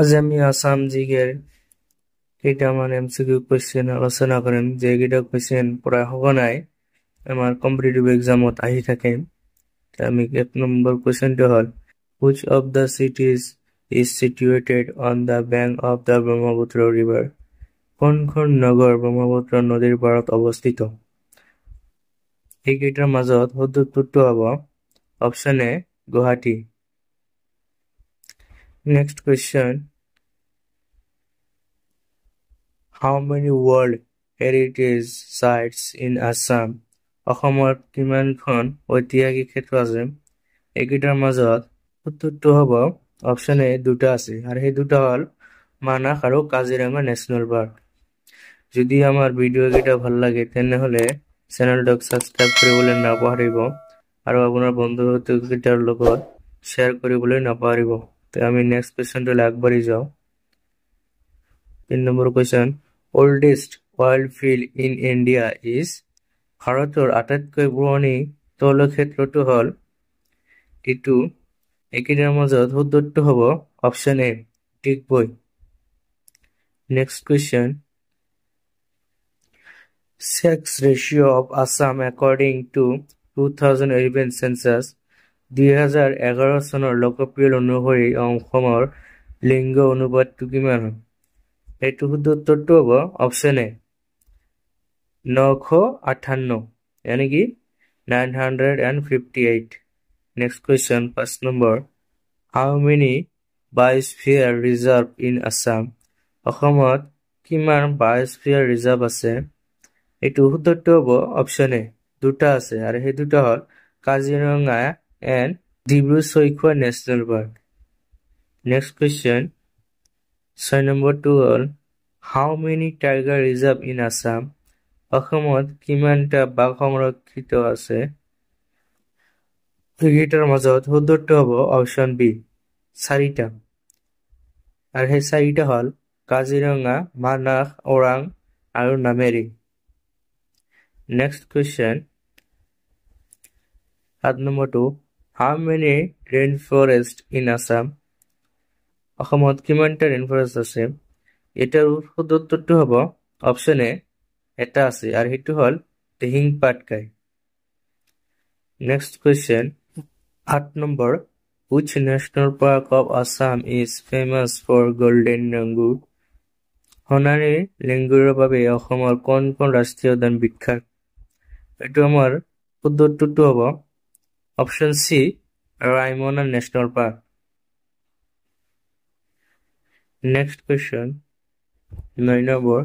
আজ আমি আসাম জিকেৰ কেইটামান এমসিকিউ কোয়েশ্চেন আলোচনা কৰিম যেকেইটা কোয়েশ্চেন প্ৰায় সঘনাই আমাৰ কম্পিটিটিভ এক্সামত আহি থাকে। আমি এক নম্বৰ কোয়েশ্চনটো হ'ল which of the cities is situated on the bank of the Brahmaputra river? কোনখন নগৰ ব্ৰহ্মপুত্ৰ নদীৰ পাৰত অৱস্থিত? এইকেইটাৰ মাজত শুদ্ধ উত্তৰটো হ'ব option A Guwahati. Next question, how many world heritage sites in Assam? অসমৰ কিমানখন ঐতিহাসিক ক্ষেত্ৰ আছে? এইকেইটাৰ মাজত উত্তৰটো হ'ব অপচন এ দুটা আছে, আৰু সেই দুটা হ'ল মানাস আৰু কাজিৰঙা নেশ্যনেল পাৰ্ক। যদি আমাৰ ভিডিঅ' কেইটা ভাল লাগে তেনেহ'লে চেনেলটোক ছাবস্ক্ৰাইব কৰিবলৈ নাপাহৰিব আৰু আপোনাৰ বন্ধুকেইটাৰ লগত শ্বেয়াৰ কৰিবলৈ নাপাহৰিব। তো আমি নেক্সট কুৱেশ্যনটোলৈ আগবাঢ়ি যাওঁ। 3 number question, oldest oil field in India is? ভাৰতৰ আটাইতকৈ পুৰণি তৈল ক্ষেত্ৰটো হ'ল এইটো। এইকেইটাৰ মাজত শুদ্ধটো হ'ব option A Digboi. Next question, sex ratio of Assam according to 2011 census. 2011 চনৰ লোকপিয়ল অনুসৰি অসমৰ লিংগ অনুপাতটো কিমান হয়? এইটো শুদ্ধ উত্তৰটো হ'ব অপচন এ 958, यानी कि 958. Next question, 1st number, how many biosphere reserve in Assam? অসমত কিমান biosphere reserve আছে? এইটো শুদ্ধটো হ'ব অপচন এ দুটা আছে, আৰু সেই দুটা হ'ল Kaziranga and Dibru-Saikhowa national park. Next question, 6 নম্বৰটো হ'ল how many tiger reserve in Assam? অসমত কিমানটা বাঘ সংৰক্ষিত আছে? এইকেইটাৰ মাজত শুদ্ধটো হ'ব অপচন বি 4টা, আৰু সেই 4টা হ'ল কাজিৰঙা, মানাস, ওৰাং আৰু নামেৰি। নেক্সট কুৱেশ্যন, 7 নম্বৰটো, how many rainforest in Assam? অসমত কিমানটা ৰেইনফৰেষ্ট আছে? এটাৰ শুদ্ধ উত্তৰটো হ'ব অপচন এ এটা আছে, আৰু সেইটো হ'ল Dihing Patkai. Next question, 8 number, which national park of Assam is famous for golden langur? সোণালী লেংগুৰৰ বাবে অসমৰ কোন ৰাষ্ট্ৰীয় উদ্যান বিখ্যাত? এইটো আমাৰ শুদ্ধ উত্তৰটো হ'ব option C Raimona national park. Next question, 9 number,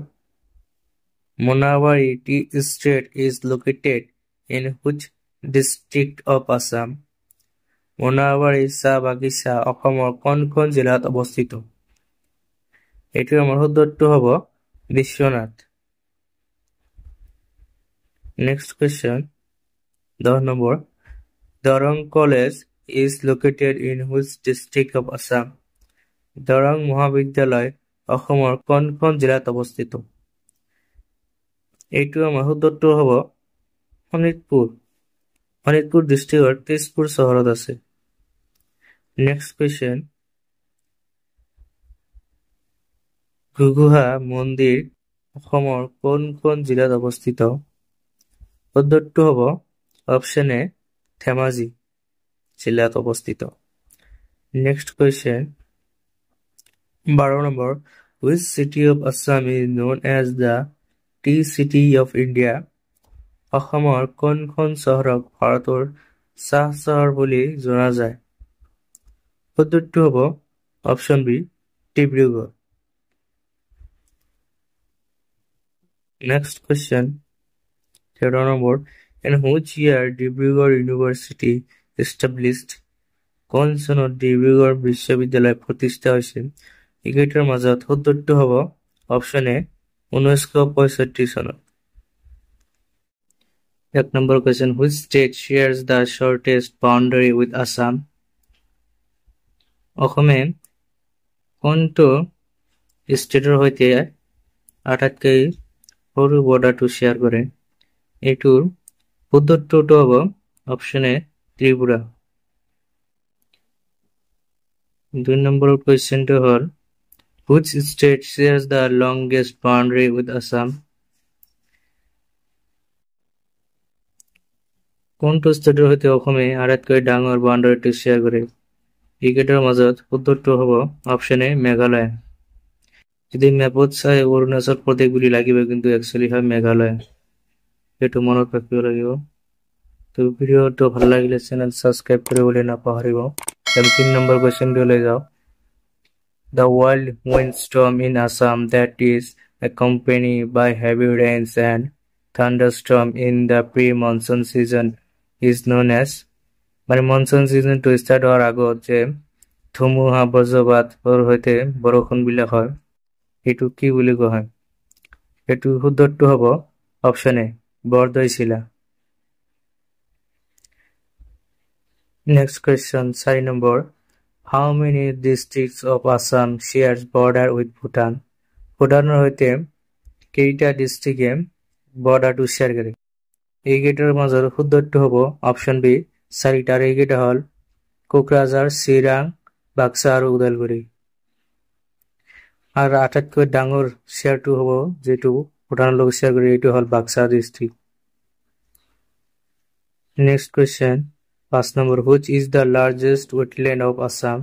Monawari tea estate is located in which district of Assam? Monawari চাহ বাগিচা অসমৰ কোন জিলাত অৱস্থিত? এইটো আমাৰ শুদ্ধটো হ'ব Biswanath. Next question, 10 number, Darrang college is located in which district of Assam? Darrang মহাবিদ্যালয় অসমৰ কোন জিলাত অৱস্থিত? এইটো আমাৰ শুদ্ধটো হ'ব শোণিতপুৰ ডিষ্ট্ৰিক্টৰ তেজপুৰ চহৰত আছে। নেক্সট কুৱেশ্যন, ঘুগুহা মন্দিৰ অসমৰ কোন জিলাত অৱস্থিত? শুদ্ধটো হ'ব অপচন এ ধেমাজি জিলাত অৱস্থিত। Next question, 12 number, which city of Assam is known as the tea city of India? অসমৰ কোন চহৰক ভাৰতৰ চাহ চহৰ বুলি জনা যায়? শুদ্ধটো হ'ব option B Dibrugarh. Next question, 13 number, in which year Dibrugarh university established? কোন চনত ডিব্ৰুগড় বিশ্ববিদ্যালয় প্ৰতিষ্ঠা হৈছিল? এইকেইটাৰ মাজত শুদ্ধটো হ'ব অপচন এ 1965 চনত। 1 number question, which state shares the shortest boundary with Assam? অসমে কোনটো ষ্টেটৰ সৈতে আটাইতকৈ সৰু বৰ্ডাৰটো শ্বেয়াৰ কৰে? এইটোৰ শুদ্ধটো হ'ব অপচন এ ত্ৰিপুৰা। 2 নম্বৰৰ কুৱেশ্যনটো হ'ল Which state shares the longest boundary with Assam? কোনটো ষ্টেটৰ সৈতে অসমে আটাইতকৈ ডাঙৰ বাউণ্ডাৰীটো শ্বেয়াৰ কৰে? এইকেইটাৰ মাজত উত্তৰটো হ'ব অপশ্যন এ মেঘালয়। যদি মেপত চাই অৰুণাচল প্ৰদেশ বুলি লাগিব, কিন্তু একচুৱেলি হয় মেঘালয়। সেইটো মনত ৰাখিব লাগিব। তো ভিডিঅ'টো ভাল লাগিলে চেনেল ছাবস্ক্ৰাইব কৰিবলৈ নাপাহৰিব। আমি 3 নম্বৰ কুৱেশ্যনটো লৈ যাওঁ। The wild windstorm in Assam that is accompanied by heavy rains and thunderstorm in the pre-monsoon season is known as, মানে মনসুন সিজনটো ষ্টাৰ্ট হোৱাৰ আগত যে ধুমুহা বজ্ৰপাতৰ সৈতে বৰষুণ বিলাক হয়, সেইটো কি বুলি কোৱা হয়? সেইটো শুদ্ধটো হ'ব option A Bordoisila. Next question 4 number. How many districts of Assam shares border with Bhutan? ভূটানৰ সৈতে কেইটা ডিষ্ট্ৰিক্টে বৰ্ডাৰটো শ্বেয়াৰ কৰে? এইকেইটাৰ মাজৰ শুদ্ধটো হ'ব অপশ্যন বি 4টা। এইকেইটা হ'ল কোকৰাঝাৰ, চিৰাং, বাক্সা আৰু ওদালগুৰি। আৰু আটাইতকৈ ডাঙৰ শ্বেয়াৰটো হ'ব যিটো ভূটানৰ লগত শ্বেয়াৰ কৰে, এইটো হ'ল Baksa district. Next question 5 number. Which is the largest wetland of Assam?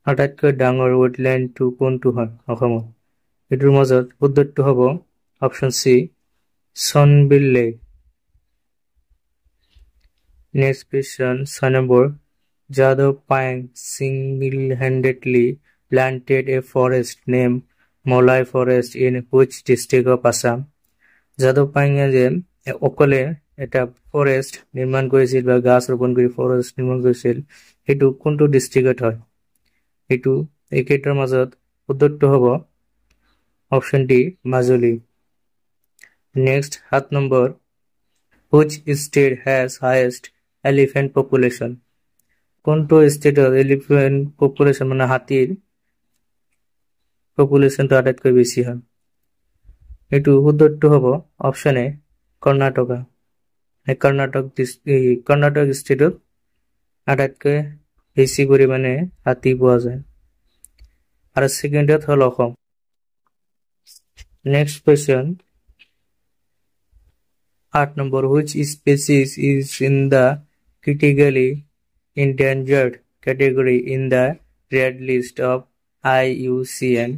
আটাইতকৈ ডাঙৰ ৱেটলেণ্ডটো কোনটো হয় অসমত? এইটোৰ মাজত শুদ্ধটো হ'ব option C Sonbeel lake. Next question 6 number. Jadhav Paeng single-handedly planted a forest named Molai Forest in which district of Assam? যাদৱ পায়েঙে যে অকলে এটা ফৰেষ্ট নিৰ্মাণ কৰিছিল বা গাছ ৰোপণ কৰি ফৰেষ্ট নিৰ্মাণ কৰিছিল, সেইটো কোনটো ডিষ্ট্ৰিক্টত হয়? এইটো এইকেইটাৰ মাজত শুদ্ধটো হ'ব option D Majuli. Next 7 number. Which state has highest elephant population? কোনটো ষ্টেটত এলিফেণ্ট পপুলেশ্যন মানে হাতীৰ পপুলেশ্যনটো আটাইতকৈ বেছি হয়? এইটো শুদ্ধটো হ'ব অপশ্যন এ কৰ্ণাটকা। কৰ্ণাটক ষ্টেটত আটাইতকৈ বেছি পৰিমাণে হাতী পোৱা যায়। আৰু ছেকেণ্ডত হ'ল Assam. Next question 8 number. Which species is in the critically endangered category in the red list of IUCN?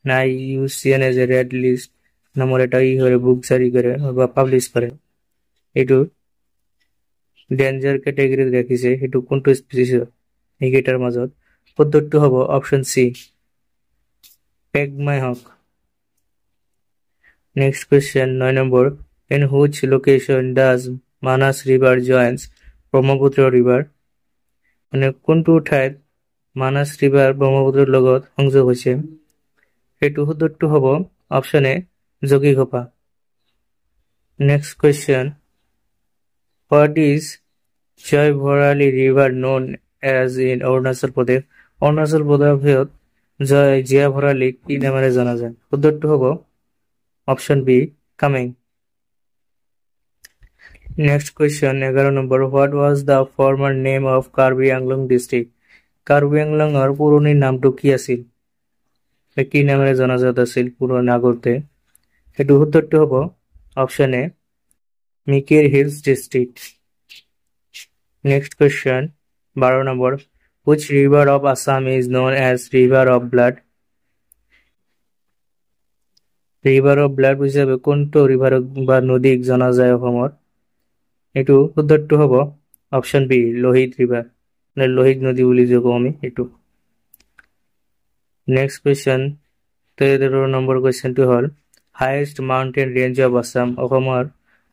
IUCN is a red list নামৰ এটা বুক জাৰি কৰে বা পাব্লিছ কৰে। এইটো ডেঞ্জাৰ কেটেগৰীত ৰাখিছে, সেইটো কোনটো স্পিচিছ? এইকেইটাৰ মাজত শুদ্ধটো হ'ব অপশ্যন চি পেগমাই হক। Next question 9 number. In which location does Manas River joins Brahmaputra River? মানে কোনটো ঠাইত মানাস ৰিভাৰ ব্ৰহ্মপুত্ৰৰ লগত সংযোগ হৈছে? সেইটো শুদ্ধটো হ'ব option A Jogighopa. Next question. What is Jiabharali river known as in Arunachal Pradesh? Arunachal প্ৰদেশত জয়ভৰালী কি নামেৰে জনা যায়? শুদ্ধটো হ'ব option B Kameng. Next question 11 number. What was the former name of Karbi Anglong district? Karbi আংলঙৰ পুৰণি নামটো কি আছিল? কি নামেৰে জনাজাত আছিল পুৰণি আগতে? সেইটো শুদ্ধটো হ'ব option A Mikir hills district. Next question 12 number. Which river of Assam is known as river of blood? River of blood হিচাপে কোনটো ৰিভাৰক বা নদীক জনা যায় অসমত? এইটো শুদ্ধটো হ'ব অপশ্যন বি লোহিত ৰিভাৰ, মানে লোহিত নদী বুলি যে কওঁ আমি এইটো। নেক্সট কুৱেশ্যন 13 নম্বৰ কুৱেশ্যনটো হ'ল highest mountain range of Assam? অসমৰ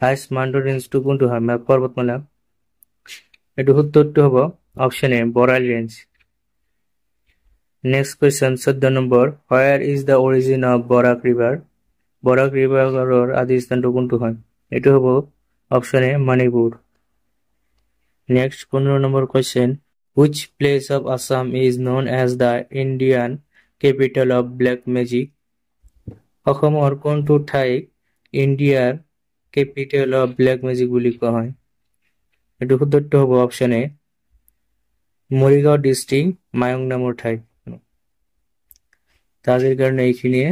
হাইয়েষ্ট মাউণ্টেইন ৰেঞ্জটো কোনটো হয়? পৰ্বতমালা। এইটো শুদ্ধটো হ'ব option A Barail range. Next question 14 number. Where is the origin of Barak river? Barak ৰিভাৰৰ আদি স্থানটো কোনটো হয়? এইটো হ'ব option A Manipur. Next 15 number question. Which place of Assam is known as the Indian capital of black magic? অসমৰ কোনটো ঠাইক ইণ্ডিয়াৰ কেপিটেল অফ ব্লেক মেজিক বুলি কোৱা হয়? এইটো শুদ্ধটো হ'ব অপশ্যন এ মৰিগাঁও ডিষ্ট্ৰিক্ট মায়ং নামৰ ঠাই। তাৰ কাৰণে এইখিনিয়ে